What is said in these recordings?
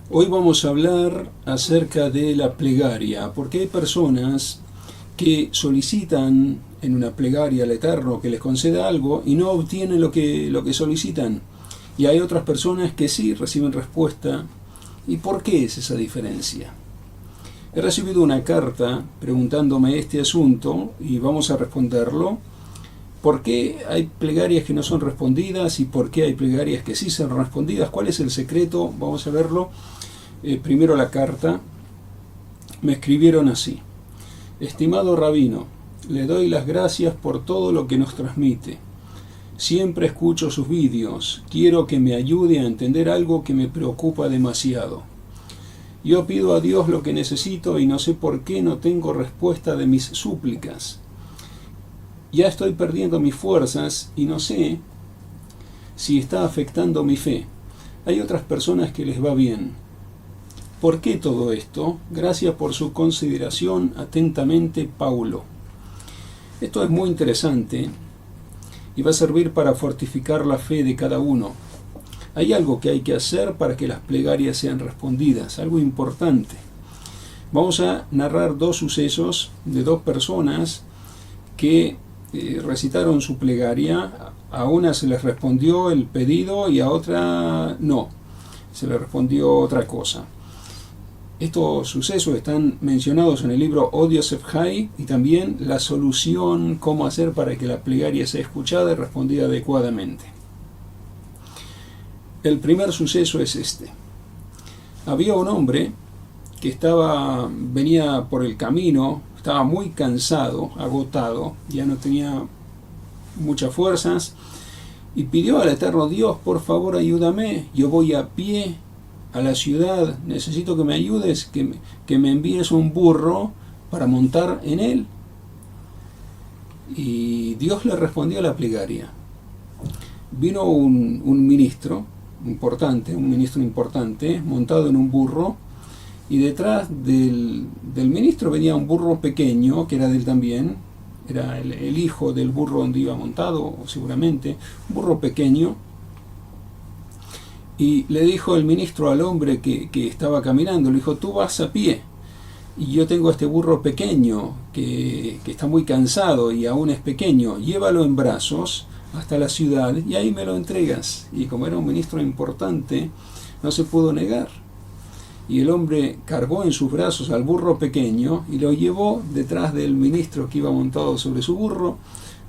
Hoy vamos a hablar acerca de la plegaria, porque hay personas que solicitan en una plegaria al Eterno que les conceda algo y no obtienen lo que solicitan. Y hay otras personas que sí reciben respuesta. ¿Y por qué es esa diferencia? He recibido una carta preguntándome este asunto y vamos a responderlo. ¿Por qué hay plegarias que no son respondidas y por qué hay plegarias que sí son respondidas? ¿Cuál es el secreto? Vamos a verlo. Primero la carta. Me escribieron así: estimado rabino, le doy las gracias por todo lo que nos transmite. Siempre escucho sus vídeos. Quiero que me ayude a entender algo que me preocupa demasiado. Yo pido a Dios lo que necesito y no sé por qué no tengo respuesta de mis súplicas. Ya estoy perdiendo mis fuerzas y no sé si está afectando mi fe. Hay otras personas que les va bien. ¿Por qué todo esto? Gracias por su consideración. Atentamente, Paulo. Esto es muy interesante y va a servir para fortificar la fe de cada uno. Hay algo que hay que hacer para que las plegarias sean respondidas, algo importante. Vamos a narrar dos sucesos de dos personas que recitaron su plegaria. A una se les respondió el pedido y a otra no, se le respondió otra cosa. Estos sucesos están mencionados en el libro Od Yosef Hai y también la solución, cómo hacer para que la plegaria sea escuchada y respondida adecuadamente. El primer suceso es este. Había un hombre que venía por el camino, estaba muy cansado, agotado, ya no tenía muchas fuerzas y pidió al Eterno: Dios, por favor ayúdame, yo voy a pie a la ciudad, necesito que me ayudes, que me envíes un burro para montar en él. Y Dios le respondió a la plegaria. Vino un ministro importante, montado en un burro, y detrás del ministro venía un burro pequeño, que era de él también, era el hijo del burro donde iba montado, seguramente, un burro pequeño. Y le dijo el ministro al hombre que estaba caminando, le dijo: tú vas a pie, y yo tengo este burro pequeño que está muy cansado y aún es pequeño, llévalo en brazos hasta la ciudad y ahí me lo entregas. Y como era un ministro importante, no se pudo negar. Y el hombre cargó en sus brazos al burro pequeño y lo llevó detrás del ministro que iba montado sobre su burro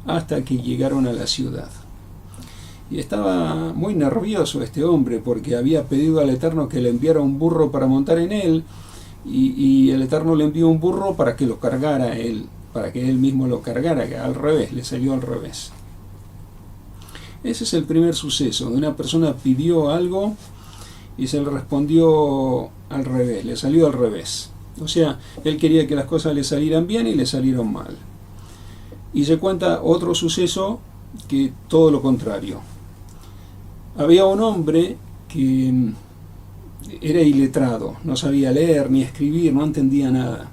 hasta que llegaron a la ciudad. Y estaba muy nervioso este hombre porque había pedido al Eterno que le enviara un burro para montar en él, y el Eterno le envió un burro para que lo cargara él, para que él mismo lo cargara, que al revés, le salió al revés. Ese es el primer suceso, donde una persona pidió algo y se le respondió al revés, le salió al revés. O sea, él quería que las cosas le salieran bien y le salieron mal. Y se cuenta otro suceso que todo lo contrario. Había un hombre que era iletrado, no sabía leer ni escribir, no entendía nada.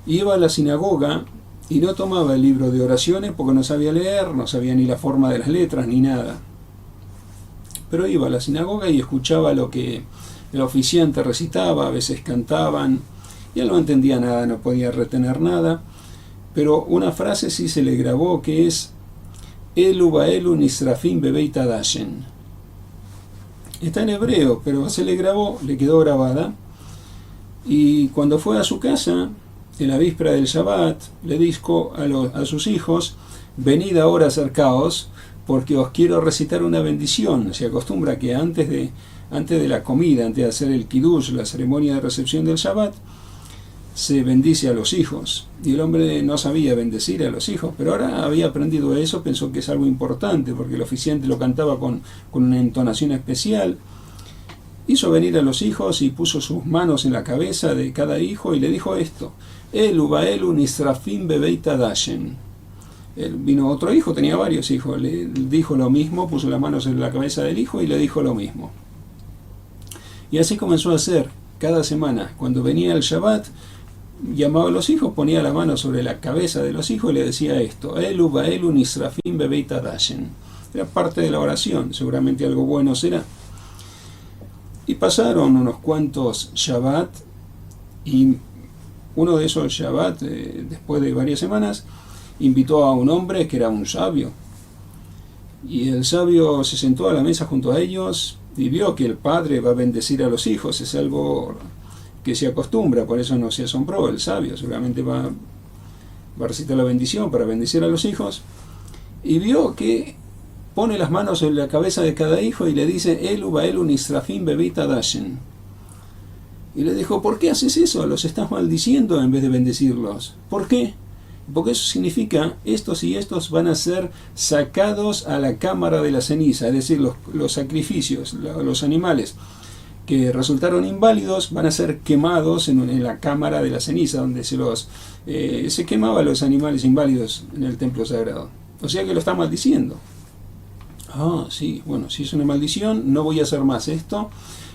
Iba a la sinagoga y no tomaba el libro de oraciones porque no sabía leer, no sabía ni la forma de las letras ni nada. Pero iba a la sinagoga y escuchaba lo que el oficiante recitaba, a veces cantaban, y él no entendía nada, no podía retener nada. Pero una frase sí se le grabó, que es: Elu baelu nisrafim bebeit hadashen. Está en hebreo, pero se le grabó, le quedó grabada. Y cuando fue a su casa, en la víspera del Shabbat, le dijo a sus hijos: venid ahora, acercaos, porque os quiero recitar una bendición. Se acostumbra que antes de la comida, antes de hacer el kiddush, la ceremonia de recepción del Shabbat, se bendice a los hijos. Y el hombre no sabía bendecir a los hijos, pero ahora había aprendido eso, pensó que es algo importante, porque el oficiante lo cantaba con una entonación especial. Hizo venir a los hijos y puso sus manos en la cabeza de cada hijo y le dijo esto: Elu baelu nisrafim bebeit hadashen. Vino otro hijo, tenía varios hijos, le dijo lo mismo, puso las manos en la cabeza del hijo y le dijo lo mismo. Y así comenzó a hacer cada semana. Cuando venía el Shabbat, llamaba a los hijos, ponía la mano sobre la cabeza de los hijos y le decía esto: Elu baelu nisrafim bebeit hadashen. Era parte de la oración, seguramente algo bueno será. Y pasaron unos cuantos Shabbat, y uno de esos Shabbat, después de varias semanas, invitó a un hombre que era un sabio. Y el sabio se sentó a la mesa junto a ellos y vio que el padre va a bendecir a los hijos. Es algo que se acostumbra, por eso no se asombró. El sabio seguramente va a recitar la bendición para bendecir a los hijos. Y vio que pone las manos en la cabeza de cada hijo y le dice: Elu baelu nisrafim bebita dashen. Y le dijo: ¿por qué haces eso? Los estás maldiciendo en vez de bendecirlos. ¿Por qué? Porque eso significa: estos y estos van a ser sacados a la cámara de la ceniza, es decir, los sacrificios, los animales que resultaron inválidos van a ser quemados en la cámara de la ceniza, donde se quemaban los animales inválidos en el templo sagrado. O sea que lo está maldiciendo. Ah, sí, bueno, si es una maldición, no voy a hacer más esto.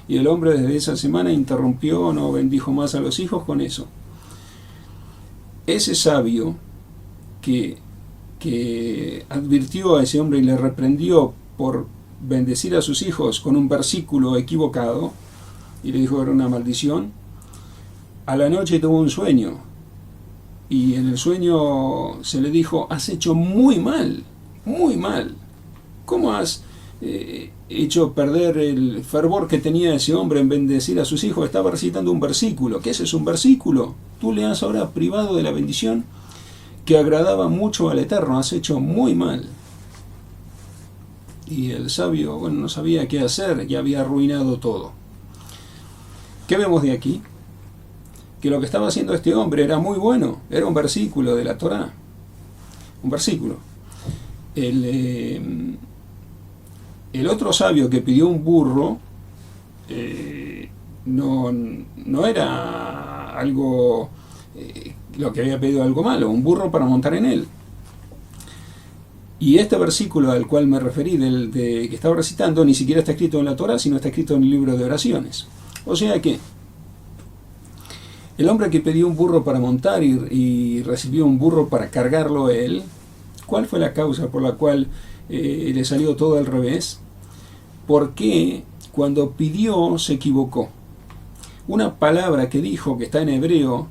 Y el hombre desde esa semana interrumpió, no bendijo más a los hijos con eso. Ese sabio que advirtió a ese hombre y le reprendió por bendecir a sus hijos con un versículo equivocado, y le dijo que era una maldición, a la noche tuvo un sueño, y en el sueño se le dijo: has hecho muy mal, muy mal. ¿Cómo has hecho perder el fervor que tenía ese hombre en bendecir a sus hijos? Estaba recitando un versículo. ¿Qué es un versículo? Tú le has ahora privado de la bendición que agradaba mucho al Eterno. Has hecho muy mal. Y el sabio, bueno, no sabía qué hacer, ya había arruinado todo. ¿Qué vemos de aquí? Que lo que estaba haciendo este hombre era muy bueno. Era un versículo de la Torá. Un versículo. El otro sabio que pidió un burro no era algo, lo que había pedido algo malo, un burro para montar en él. Y este versículo al cual me referí, que estaba recitando, ni siquiera está escrito en la Torá, sino está escrito en el libro de oraciones. O sea que el hombre que pidió un burro para montar y recibió un burro para cargarlo él, ¿cuál fue la causa por la cual le salió todo al revés? Porque cuando pidió se equivocó. Una palabra que dijo, que está en hebreo,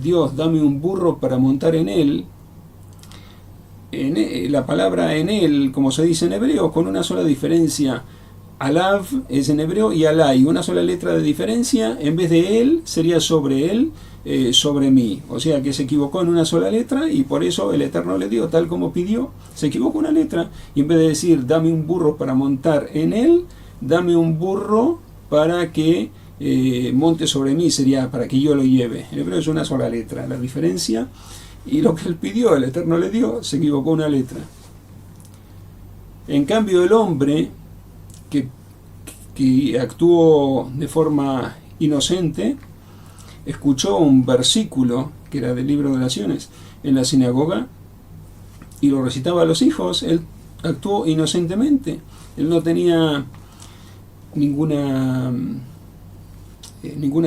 Dios, dame un burro para montar en él, la palabra en él, como se dice en hebreo, con una sola diferencia. Alav es en hebreo y alay, una sola letra de diferencia. En vez de él sería sobre él, sobre mí. O sea que se equivocó en una sola letra, y por eso el Eterno le dio tal como pidió. Se equivocó una letra, y en vez de decir dame un burro para montar en él, dame un burro para que monte sobre mí, sería para que yo lo lleve. En hebreo es una sola letra la diferencia, y lo que él pidió, el Eterno le dio, se equivocó una letra. En cambio el hombre que actuó de forma inocente, escuchó un versículo que era del libro de oraciones en la sinagoga y lo recitaba a los hijos. Él actuó inocentemente, él no tenía ninguna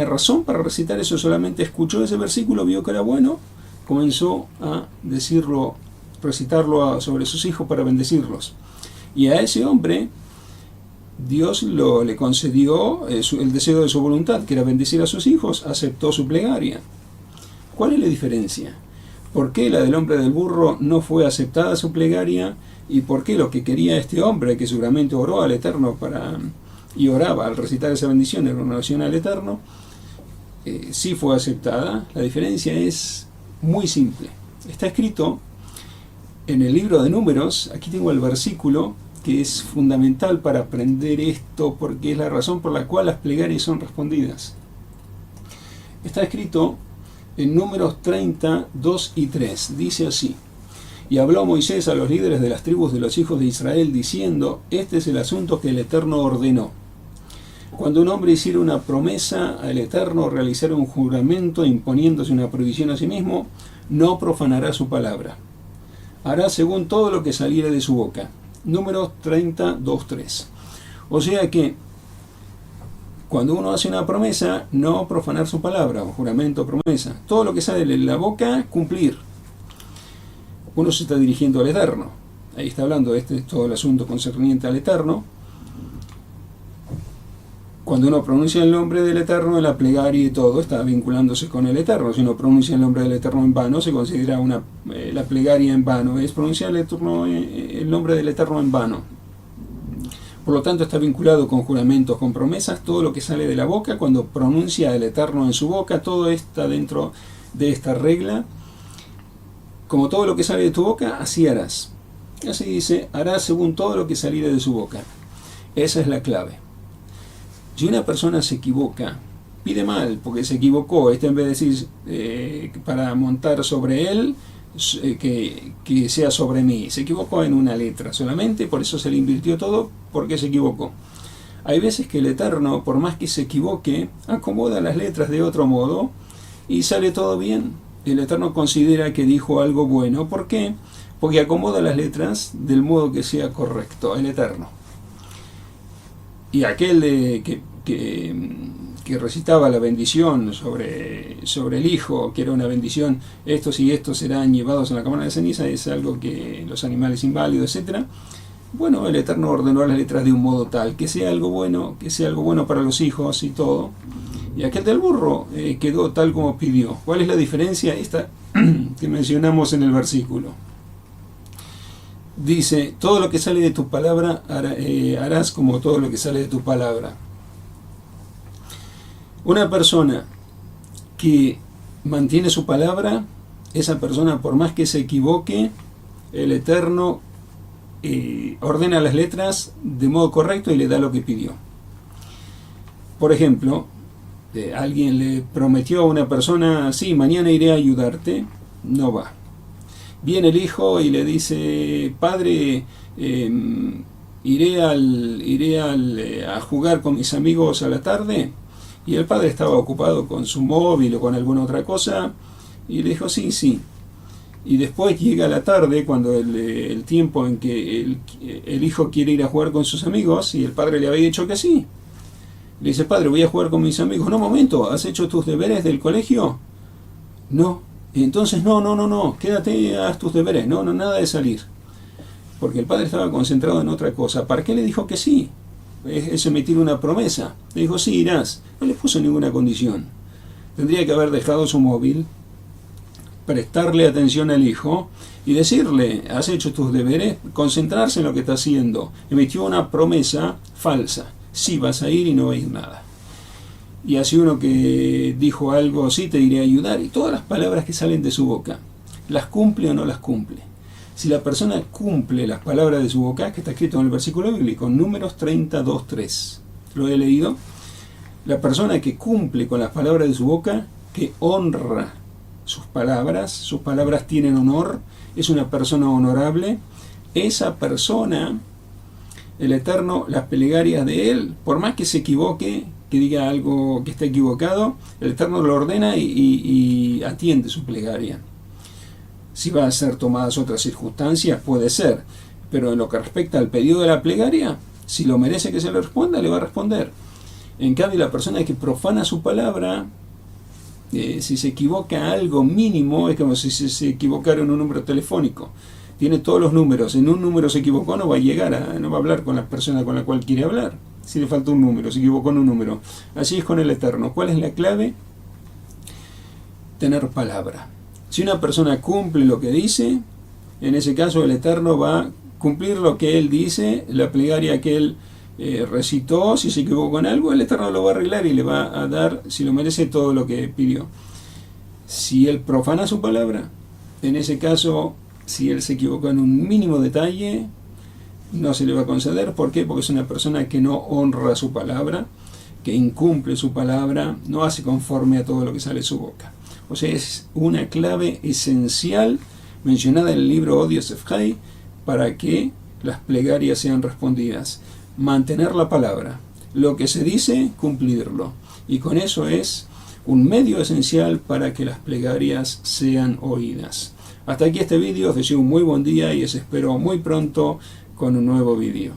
razón para recitar eso, solamente escuchó ese versículo, vio que era bueno, comenzó a decirlo, recitarlo sobre sus hijos para bendecirlos. Y a ese hombre Dios le concedió el deseo de su voluntad, que era bendecir a sus hijos. Aceptó su plegaria. ¿Cuál es la diferencia? ¿Por qué la del hombre del burro no fue aceptada su plegaria? ¿Y por qué lo que quería este hombre, que seguramente oró al Eterno y oraba al recitar esa bendición, era una oración al Eterno, sí fue aceptada? La diferencia es muy simple. Está escrito en el libro de Números, aquí tengo el versículo que es fundamental para aprender esto, porque es la razón por la cual las plegarias son respondidas. Está escrito en Números 30, 2 y 3. Dice así: y habló Moisés a los líderes de las tribus de los hijos de Israel, diciendo: este es el asunto que el Eterno ordenó. Cuando un hombre hiciera una promesa al Eterno, realizara un juramento imponiéndose una prohibición a sí mismo, no profanará su palabra. Hará según todo lo que saliere de su boca. Números 30, 2, 3. O sea que cuando uno hace una promesa, no profanar su palabra, o juramento, promesa. Todo lo que sale de la boca, cumplir. Uno se está dirigiendo al Eterno. Ahí está hablando todo el asunto concerniente al Eterno. Cuando uno pronuncia el nombre del Eterno en la plegaria y todo, está vinculándose con el Eterno. Si uno pronuncia el nombre del Eterno en vano, se considera la plegaria en vano. Es pronunciar el nombre del Eterno en vano. Por lo tanto, está vinculado con juramentos, con promesas. Todo lo que sale de la boca, cuando pronuncia el Eterno en su boca, todo está dentro de esta regla. Como todo lo que sale de tu boca, así harás. Así dice, harás según todo lo que saliere de su boca. Esa es la clave. Si una persona se equivoca, pide mal, porque se equivocó, en vez de decir para montar sobre él, que sea sobre mí. Se equivocó en una letra solamente, por eso se le invirtió todo, porque se equivocó. Hay veces que el Eterno, por más que se equivoque, acomoda las letras de otro modo y sale todo bien. El Eterno considera que dijo algo bueno. ¿Por qué? Porque acomoda las letras del modo que sea correcto, el Eterno. Y aquel que recitaba la bendición sobre el Hijo, que era una bendición, estos y estos serán llevados a la cámara de ceniza, es algo que los animales inválidos, etc. Bueno, el Eterno ordenó las letras de un modo tal, que sea algo bueno para los hijos y todo. Y aquel del burro quedó tal como pidió. ¿Cuál es la diferencia? Esta que mencionamos en el versículo. Dice, todo lo que sale de tu palabra harás como todo lo que sale de tu palabra. Una persona que mantiene su palabra, esa persona, por más que se equivoque, el Eterno ordena las letras de modo correcto y le da lo que pidió. Por ejemplo, alguien le prometió a una persona, sí, mañana iré a ayudarte, no va. Viene el hijo y le dice, padre, iré a jugar con mis amigos a la tarde. Y el padre estaba ocupado con su móvil o con alguna otra cosa, y le dijo, sí, sí. Y después llega la tarde, cuando el tiempo en que el hijo quiere ir a jugar con sus amigos, y el padre le había dicho que sí. Le dice, padre, voy a jugar con mis amigos. No, momento, ¿has hecho tus deberes del colegio? No. Entonces, no, quédate, haz tus deberes. No, nada de salir. Porque el padre estaba concentrado en otra cosa. ¿Para qué le dijo que sí? Es emitir una promesa. Le dijo, sí, irás. No le puso ninguna condición. Tendría que haber dejado su móvil, prestarle atención al hijo y decirle, has hecho tus deberes, concentrarse en lo que está haciendo. Emitió una promesa falsa. Sí, vas a ir y no va a ir nada. Y así uno que dijo algo, sí, te iré a ayudar, y todas las palabras que salen de su boca, ¿las cumple o no las cumple? Si la persona cumple las palabras de su boca, que está escrito en el versículo bíblico, Números 32:3, lo he leído, la persona que cumple con las palabras de su boca, que honra sus palabras tienen honor, es una persona honorable, esa persona, el Eterno, las plegarias de él, por más que se equivoque, que diga algo que está equivocado, el Eterno lo ordena y atiende su plegaria. Si va a ser tomadas otras circunstancias, puede ser, pero en lo que respecta al pedido de la plegaria, si lo merece que se le responda, le va a responder. En cambio, la persona que profana su palabra, si se equivoca algo mínimo, es como si se equivocara en un número telefónico. Tiene todos los números, en un número se equivocó, no va a hablar con la persona con la cual quiere hablar. Si le falta un número, se equivocó en un número. Así es con el Eterno. ¿Cuál es la clave? Tener palabra. Si una persona cumple lo que dice, en ese caso el Eterno va a cumplir lo que él dice, la plegaria que él recitó. Si se equivocó en algo, el Eterno lo va a arreglar y le va a dar, si lo merece, todo lo que pidió. Si él profana su palabra, en ese caso, si él se equivocó en un mínimo detalle, no se le va a conceder. ¿Por qué? Porque es una persona que no honra su palabra, que incumple su palabra, no hace conforme a todo lo que sale de su boca. O sea, es una clave esencial mencionada en el libro Od Yosef Hai para que las plegarias sean respondidas. Mantener la palabra, lo que se dice, cumplirlo. Y con eso es un medio esencial para que las plegarias sean oídas. Hasta aquí este vídeo, os deseo un muy buen día y os espero muy pronto con un nuevo vídeo.